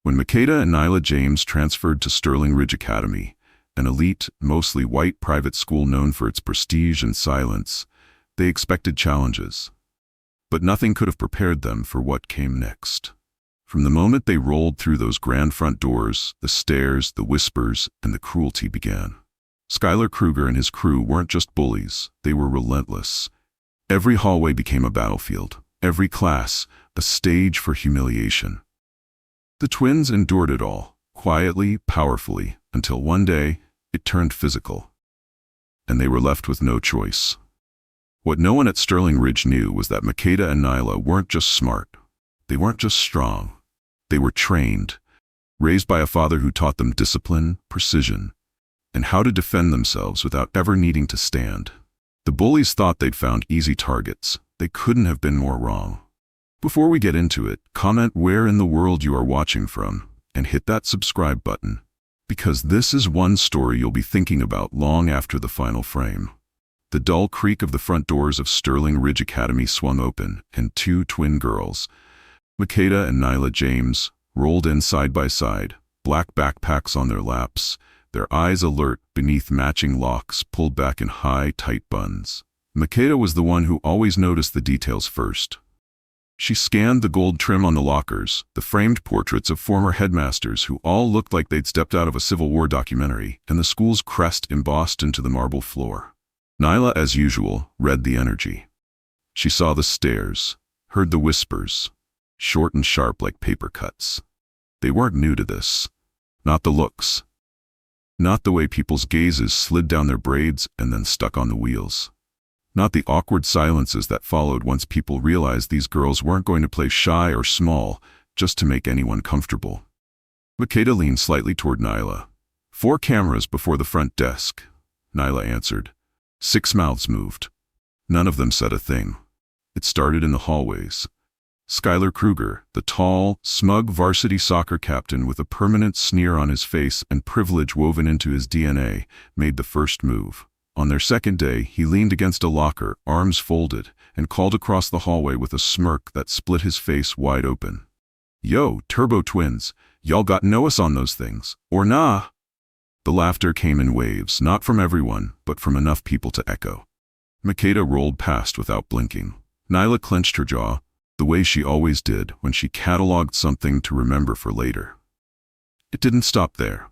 When Makeda and Nyla James transferred to Sterling Ridge Academy, an elite, mostly white private school known for its prestige and silence, they expected challenges. But nothing could have prepared them for what came next. From the moment they rolled through those grand front doors, the stares, the whispers, and the cruelty began. Skylar Kruger and his crew weren't just bullies, they were relentless. Every hallway became a battlefield, every class a stage for humiliation. The twins endured it all, quietly, powerfully, until one day it turned physical. And they were left with no choice. What no one at Sterling Ridge knew was that Makeda and Nyla weren't just smart. They weren't just strong. They were trained, raised by a father who taught them discipline, precision, and how to defend themselves without ever needing to stand. The bullies thought they'd found easy targets. They couldn't have been more wrong. Before we get into it, comment where in the world you are watching from, and hit that subscribe button, because this is one story you'll be thinking about long after the final frame. The dull creak of the front doors of Sterling Ridge Academy swung open, and two twin girls, Makeda and Nyla James, rolled in side by side, black backpacks on their laps, their eyes alert beneath matching locks pulled back in high, tight buns. Makeda was the one who always noticed the details first. She scanned the gold trim on the lockers, the framed portraits of former headmasters who all looked like they'd stepped out of a Civil War documentary, and the school's crest embossed into the marble floor. Nyla, as usual, read the energy. She saw the stares, heard the whispers, short and sharp like paper cuts. They weren't new to this. Not the looks. Not the way people's gazes slid down their braids and then stuck on the wheels. Not the awkward silences that followed once people realized these girls weren't going to play shy or small just to make anyone comfortable. Makeda leaned slightly toward Nyla. 4 cameras before the front desk, Nyla answered. 6 mouths moved. None of them said a thing. It started in the hallways. Skylar Kruger, the tall, smug varsity soccer captain with a permanent sneer on his face and privilege woven into his DNA, made the first move. On their second day, he leaned against a locker, arms folded, and called across the hallway with a smirk that split his face wide open. "Yo, Turbo Twins, y'all got know us on those things, or nah?" The laughter came in waves, not from everyone, but from enough people to echo. Makeda rolled past without blinking. Nyla clenched her jaw, the way she always did when she cataloged something to remember for later. It didn't stop there.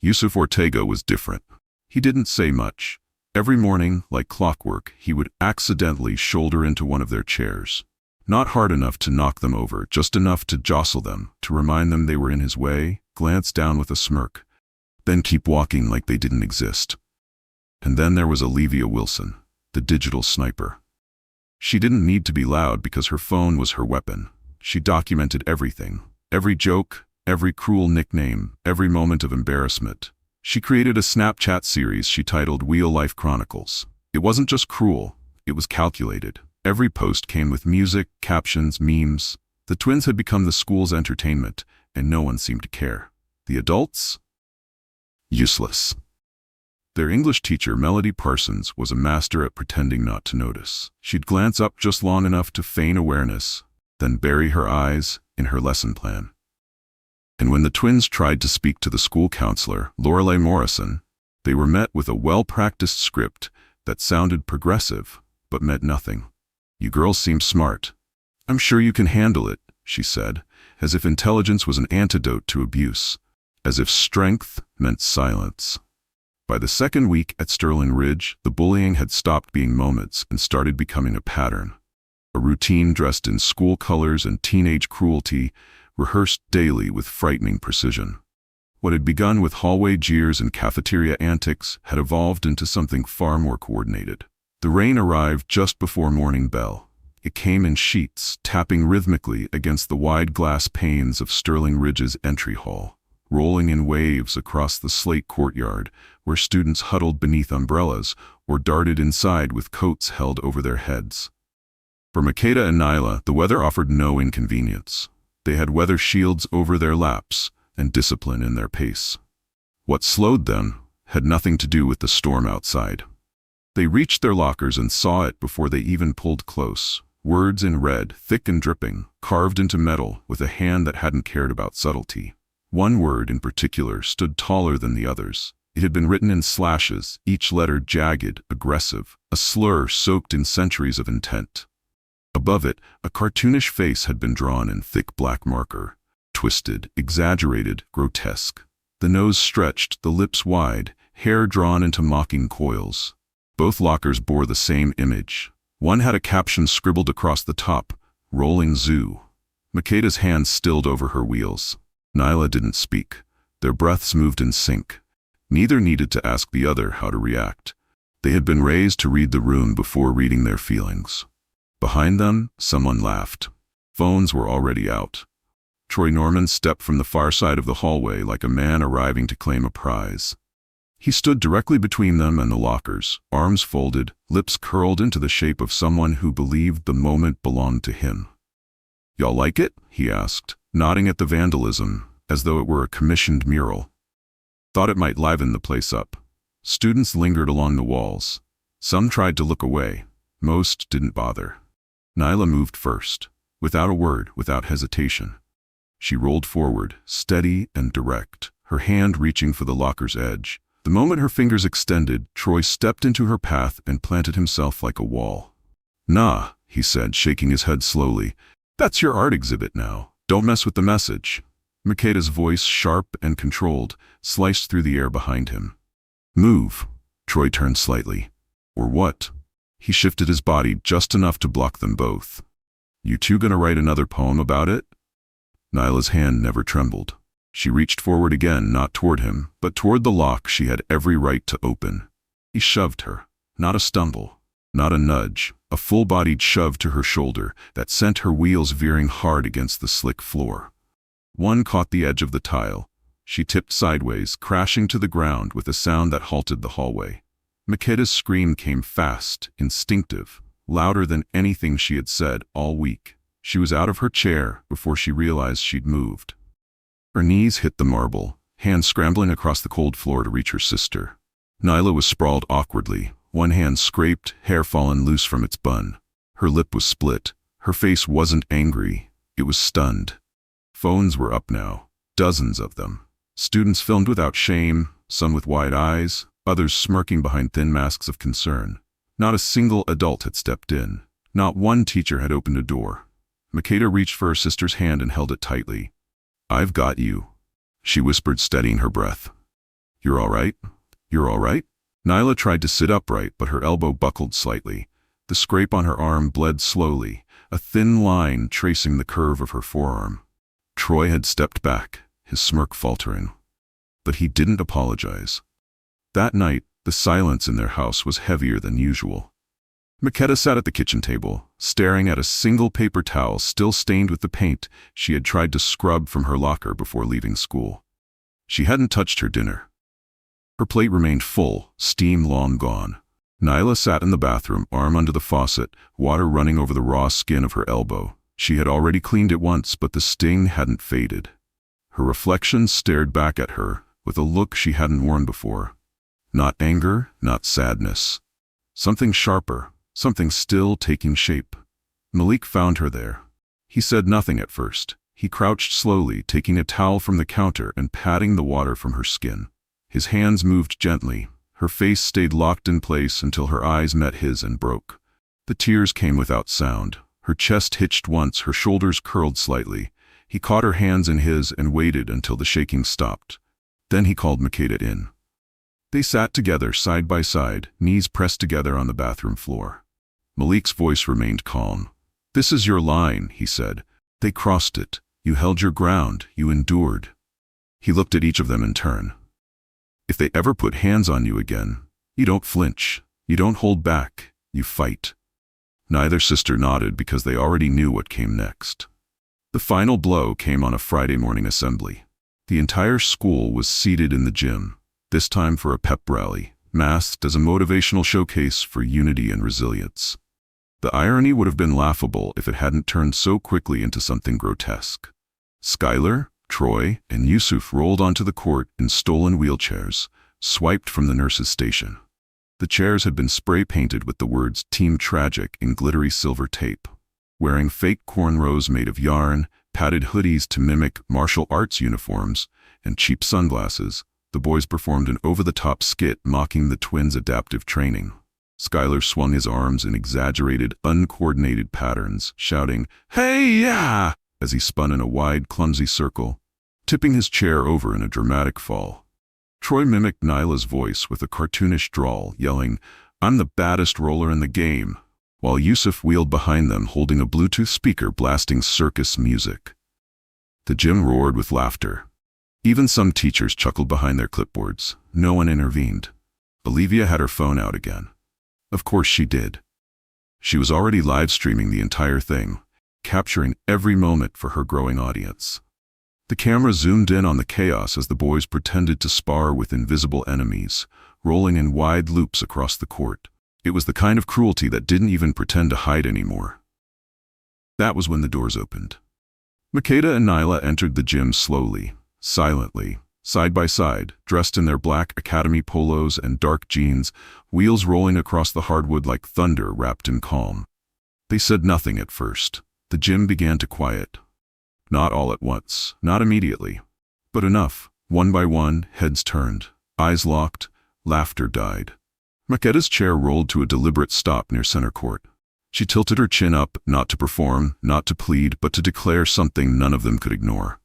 Yusuf Ortega was different. He didn't say much. Every morning, like clockwork, he would accidentally shoulder into one of their chairs. Not hard enough to knock them over, just enough to jostle them, to remind them they were in his way, glance down with a smirk, then keep walking like they didn't exist. And then there was Olivia Wilson, the digital sniper. She didn't need to be loud because her phone was her weapon. She documented everything. Every joke, every cruel nickname, every moment of embarrassment. She created a Snapchat series she titled Real Life Chronicles. It wasn't just cruel, it was calculated. Every post came with music, captions, memes. The twins had become the school's entertainment, and no one seemed to care. The adults? Useless. Their English teacher, Melody Parsons, was a master at pretending not to notice. She'd glance up just long enough to feign awareness, then bury her eyes in her lesson plan. And when the twins tried to speak to the school counselor, Lorelei Morrison, they were met with a well-practiced script that sounded progressive, but meant nothing. "You girls seem smart. I'm sure you can handle it," she said, as if intelligence was an antidote to abuse, as if strength meant silence. By the second week at Sterling Ridge, the bullying had stopped being moments and started becoming a pattern. A routine dressed in school colors and teenage cruelty, rehearsed daily with frightening precision. What had begun with hallway jeers and cafeteria antics had evolved into something far more coordinated. The rain arrived just before morning bell. It came in sheets, tapping rhythmically against the wide glass panes of Sterling Ridge's entry hall, rolling in waves across the slate courtyard where students huddled beneath umbrellas or darted inside with coats held over their heads. For Makeda and Nyla, the weather offered no inconvenience. They had weather shields over their laps and discipline in their pace. What slowed them had nothing to do with the storm outside. They reached their lockers and saw it before they even pulled close. Words in red, thick and dripping, carved into metal with a hand that hadn't cared about subtlety. One word in particular stood taller than the others. It had been written in slashes, each letter jagged, aggressive, a slur soaked in centuries of intent. Above it, a cartoonish face had been drawn in thick black marker. Twisted, exaggerated, grotesque. The nose stretched, the lips wide, hair drawn into mocking coils. Both lockers bore the same image. One had a caption scribbled across the top, "Rolling Zoo." Makeda's hand stilled over her wheels. Nyla didn't speak. Their breaths moved in sync. Neither needed to ask the other how to react. They had been raised to read the room before reading their feelings. Behind them, someone laughed. Phones were already out. Troy Norman stepped from the far side of the hallway like a man arriving to claim a prize. He stood directly between them and the lockers, arms folded, lips curled into the shape of someone who believed the moment belonged to him. "Y'all like it?" he asked, nodding at the vandalism, as though it were a commissioned mural. Thought it might liven the place up. Students lingered along the walls. Some tried to look away. Most didn't bother. Nyla moved first, without a word, without hesitation. She rolled forward, steady and direct, her hand reaching for the locker's edge. The moment her fingers extended, Troy stepped into her path and planted himself like a wall. "Nah," he said, shaking his head slowly. "That's your art exhibit now. Don't mess with the message." Makeda's voice, sharp and controlled, sliced through the air behind him. "Move." Troy turned slightly. "Or what?" He shifted his body just enough to block them both. "You two gonna write another poem about it?" Nyla's hand never trembled. She reached forward again, not toward him, but toward the lock she had every right to open. He shoved her. Not a stumble, not a nudge, a full-bodied shove to her shoulder that sent her wheels veering hard against the slick floor. One caught the edge of the tile. She tipped sideways, crashing to the ground with a sound that halted the hallway. Makeda's scream came fast, instinctive, louder than anything she had said all week. She was out of her chair before she realized she'd moved. Her knees hit the marble, hands scrambling across the cold floor to reach her sister. Nyla was sprawled awkwardly, one hand scraped, hair fallen loose from its bun. Her lip was split. Her face wasn't angry, it was stunned. Phones were up now, dozens of them. Students filmed without shame, some with wide eyes, others smirking behind thin masks of concern. Not a single adult had stepped in. Not one teacher had opened a door. Makeda reached for her sister's hand and held it tightly. "I've got you," she whispered, steadying her breath. "You're all right? You're all right?" Nyla tried to sit upright, but her elbow buckled slightly. The scrape on her arm bled slowly, a thin line tracing the curve of her forearm. Troy had stepped back, his smirk faltering. But he didn't apologize. That night, the silence in their house was heavier than usual. Makeda sat at the kitchen table, staring at a single paper towel still stained with the paint she had tried to scrub from her locker before leaving school. She hadn't touched her dinner. Her plate remained full, steam long gone. Nyla sat in the bathroom, arm under the faucet, water running over the raw skin of her elbow. She had already cleaned it once, but the sting hadn't faded. Her reflection stared back at her with a look she hadn't worn before. Not anger, not sadness. Something sharper. Something still taking shape. Malik found her there. He said nothing at first. He crouched slowly, taking a towel from the counter and patting the water from her skin. His hands moved gently. Her face stayed locked in place until her eyes met his and broke. The tears came without sound. Her chest hitched once, her shoulders curled slightly. He caught her hands in his and waited until the shaking stopped. Then he called Makeda in. They sat together, side by side, knees pressed together on the bathroom floor. Malik's voice remained calm. "This is your line," he said. "They crossed it. You held your ground. You endured." He looked at each of them in turn. "If they ever put hands on you again, you don't flinch. You don't hold back. You fight." Neither sister nodded because they already knew what came next. The final blow came on a Friday morning assembly. The entire school was seated in the gym, this time for a pep rally, masked as a motivational showcase for unity and resilience. The irony would have been laughable if it hadn't turned so quickly into something grotesque. Skylar, Troy, and Yusuf rolled onto the court in stolen wheelchairs, swiped from the nurse's station. The chairs had been spray-painted with the words "Team Tragic" in glittery silver tape. Wearing fake cornrows made of yarn, padded hoodies to mimic martial arts uniforms, and cheap sunglasses, the boys performed an over-the-top skit mocking the twins' adaptive training. Skylar swung his arms in exaggerated, uncoordinated patterns, shouting, "Hey, yeah!" as he spun in a wide, clumsy circle, tipping his chair over in a dramatic fall. Troy mimicked Nyla's voice with a cartoonish drawl, yelling, "I'm the baddest roller in the game," while Yusuf wheeled behind them holding a Bluetooth speaker blasting circus music. The gym roared with laughter. Even some teachers chuckled behind their clipboards. No one intervened. Olivia had her phone out again. Of course she did. She was already live streaming the entire thing, capturing every moment for her growing audience. The camera zoomed in on the chaos as the boys pretended to spar with invisible enemies, rolling in wide loops across the court. It was the kind of cruelty that didn't even pretend to hide anymore. That was when the doors opened. Makeda and Nyla entered the gym slowly, silently, side by side, dressed in their black academy polos and dark jeans, wheels rolling across the hardwood like thunder wrapped in calm. They said nothing at first. The gym began to quiet. Not all at once, not immediately, but enough. One by one, heads turned, eyes locked, laughter died. Makeda's chair rolled to a deliberate stop near center court. She tilted her chin up, not to perform, not to plead, but to declare something none of them could ignore.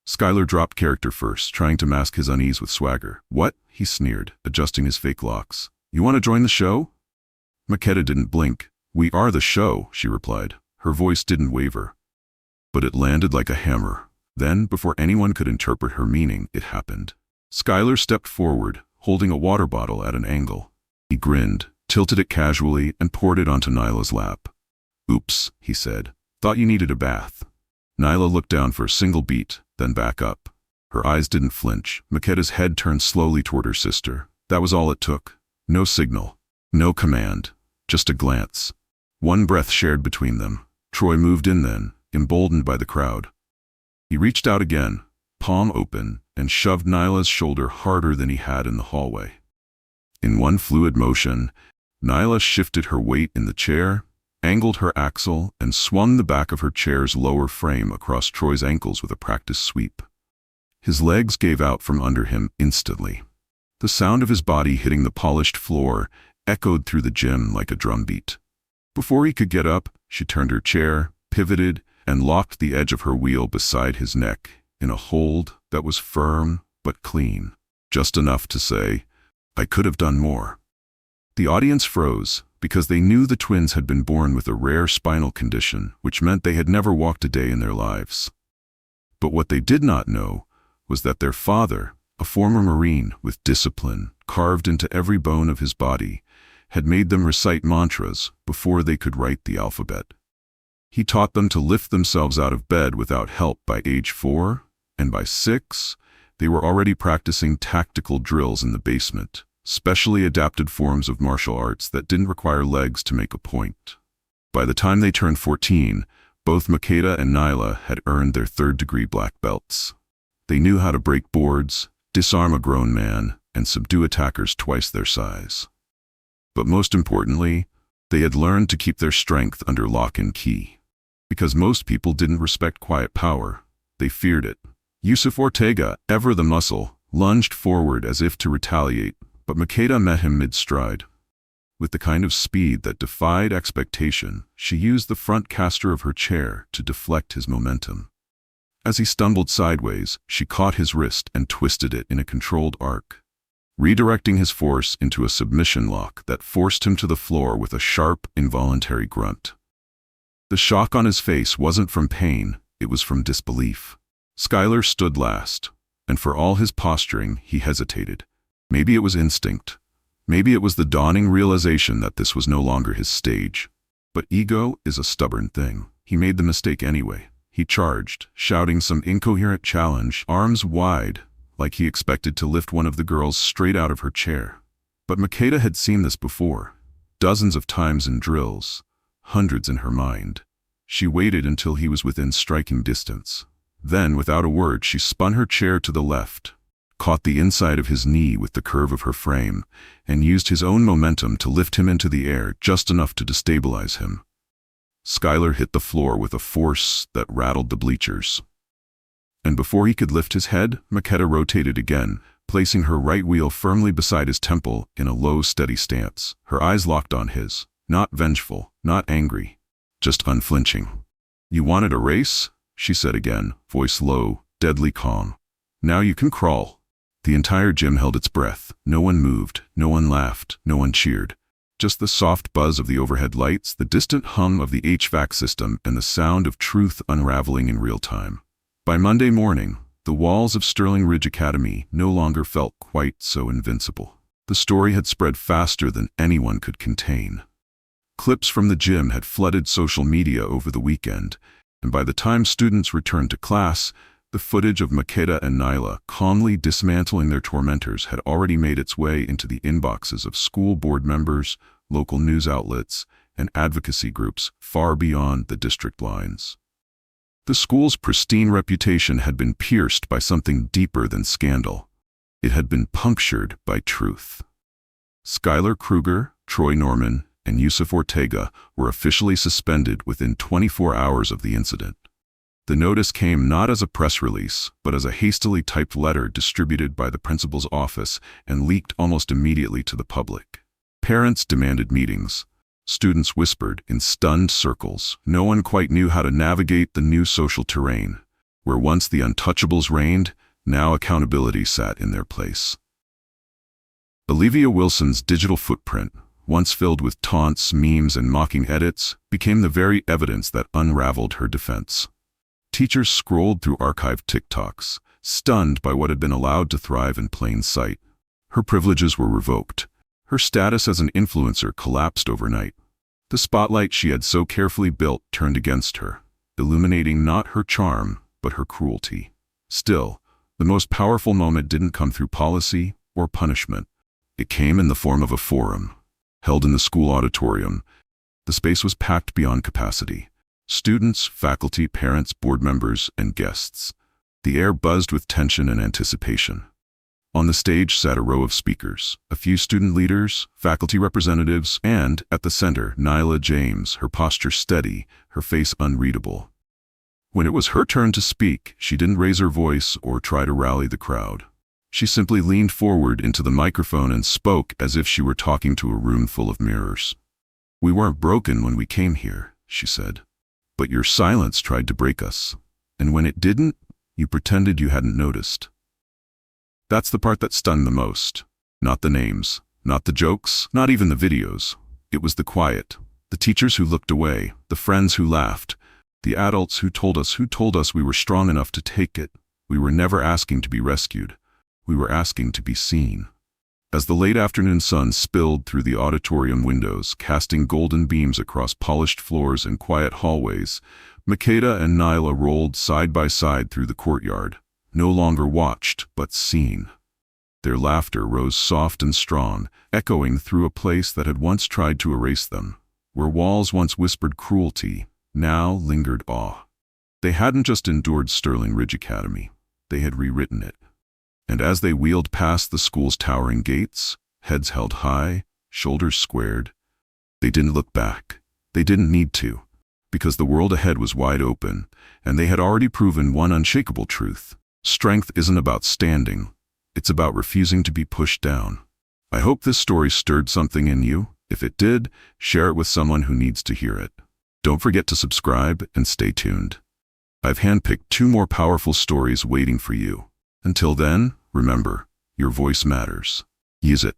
Skylar dropped character first, trying to mask his unease with swagger. "What?" he sneered, adjusting his fake locks. "You want to join the show?" Makeda didn't blink. "We are the show," she replied. Her voice didn't waver, but it landed like a hammer. Then, before anyone could interpret her meaning, it happened. Skylar stepped forward, holding a water bottle at an angle. He grinned, tilted it casually, and poured it onto Nyla's lap. "Oops," he said. "Thought you needed a bath." Nyla looked down for a single beat, then back up. Her eyes didn't flinch. Makeda's head turned slowly toward her sister. That was all it took. No signal, no command, just a glance. One breath shared between them. Troy moved in then, emboldened by the crowd. He reached out again, palm open, and shoved Nyla's shoulder harder than he had in the hallway. In one fluid motion, Nyla shifted her weight in the chair, angled her axle, and swung the back of her chair's lower frame across Troy's ankles with a practiced sweep. His legs gave out from under him instantly. The sound of his body hitting the polished floor echoed through the gym like a drumbeat. Before he could get up, she turned her chair, pivoted, and locked the edge of her wheel beside his neck in a hold that was firm but clean, just enough to say, "I could have done more." The audience froze because they knew the twins had been born with a rare spinal condition, which meant they had never walked a day in their lives. But what they did not know was that their father, a former Marine with discipline carved into every bone of his body, had made them recite mantras before they could write the alphabet. He taught them to lift themselves out of bed without help by age 4, and by 6, they were already practicing tactical drills in the basement, specially adapted forms of martial arts that didn't require legs to make a point. By the time they turned 14, both Makeda and Nyla had earned their third-degree black belts. They knew how to break boards, disarm a grown man, and subdue attackers twice their size. But most importantly, they had learned to keep their strength under lock and key. Because most people didn't respect quiet power, they feared it. Yusuf Ortega, ever the muscle, lunged forward as if to retaliate, but Makeda met him mid-stride. With the kind of speed that defied expectation, she used the front caster of her chair to deflect his momentum. As he stumbled sideways, she caught his wrist and twisted it in a controlled arc, redirecting his force into a submission lock that forced him to the floor with a sharp, involuntary grunt. The shock on his face wasn't from pain, it was from disbelief. Skylar stood last, and for all his posturing, he hesitated. Maybe it was instinct. Maybe it was the dawning realization that this was no longer his stage. But ego is a stubborn thing. He made the mistake anyway. He charged, shouting some incoherent challenge, arms wide, like he expected to lift one of the girls straight out of her chair. But Makeda had seen this before, dozens of times in drills, hundreds in her mind. She waited until he was within striking distance. Then, without a word, she spun her chair to the left, caught the inside of his knee with the curve of her frame, and used his own momentum to lift him into the air just enough to destabilize him. Skylar hit the floor with a force that rattled the bleachers. And before he could lift his head, Makeda rotated again, placing her right wheel firmly beside his temple in a low, steady stance. Her eyes locked on his, not vengeful, not angry, just unflinching. "You wanted a race?" she said again, voice low, deadly calm. "Now you can crawl." The entire gym held its breath. No one moved, no one laughed, no one cheered. Just the soft buzz of the overhead lights, the distant hum of the HVAC system, and the sound of truth unraveling in real time. By Monday morning, the walls of Sterling Ridge Academy no longer felt quite so invincible. The story had spread faster than anyone could contain. Clips from the gym had flooded social media over the weekend, and by the time students returned to class, the footage of Makeda and Nyla calmly dismantling their tormentors had already made its way into the inboxes of school board members, local news outlets, and advocacy groups far beyond the district lines. The school's pristine reputation had been pierced by something deeper than scandal. It had been punctured by truth. Skylar Kruger, Troy Norman, and Yusuf Ortega were officially suspended within 24 hours of the incident. The notice came not as a press release, but as a hastily typed letter distributed by the principal's office and leaked almost immediately to the public. Parents demanded meetings. Students whispered in stunned circles. No one quite knew how to navigate the new social terrain. Where once the untouchables reigned, now accountability sat in their place. Olivia Wilson's digital footprint, once filled with taunts, memes, and mocking edits, became the very evidence that unraveled her defense. Teachers scrolled through archived TikToks, stunned by what had been allowed to thrive in plain sight. Her privileges were revoked. Her status as an influencer collapsed overnight. The spotlight she had so carefully built turned against her, illuminating not her charm, but her cruelty. Still, the most powerful moment didn't come through policy or punishment. It came in the form of a forum, held in the school auditorium. The space was packed beyond capacity. Students, faculty, parents, board members, and guests. The air buzzed with tension and anticipation. On the stage sat a row of speakers, a few student leaders, faculty representatives, and, at the center, Nyla James, her posture steady, her face unreadable. When it was her turn to speak, she didn't raise her voice or try to rally the crowd. She simply leaned forward into the microphone and spoke as if she were talking to a room full of mirrors. "We weren't broken when we came here," she said. "But your silence tried to break us. And when it didn't, you pretended you hadn't noticed." That's the part that stunned the most. Not the names, not the jokes, not even the videos. It was the quiet. The teachers who looked away, the friends who laughed, the adults who told us we were strong enough to take it. We were never asking to be rescued. We were asking to be seen. As the late afternoon sun spilled through the auditorium windows, casting golden beams across polished floors and quiet hallways, Makeda and Nyla rolled side by side through the courtyard, no longer watched, but seen. Their laughter rose soft and strong, echoing through a place that had once tried to erase them. Where walls once whispered cruelty, now lingered awe. They hadn't just endured Sterling Ridge Academy, they had rewritten it. And as they wheeled past the school's towering gates, heads held high, shoulders squared, they didn't look back. They didn't need to, because the world ahead was wide open, and they had already proven one unshakable truth. Strength isn't about standing, it's about refusing to be pushed down. I hope this story stirred something in you. If it did, share it with someone who needs to hear it. Don't forget to subscribe and stay tuned. I've handpicked 2 more powerful stories waiting for you. Until then, remember, your voice matters. Use it.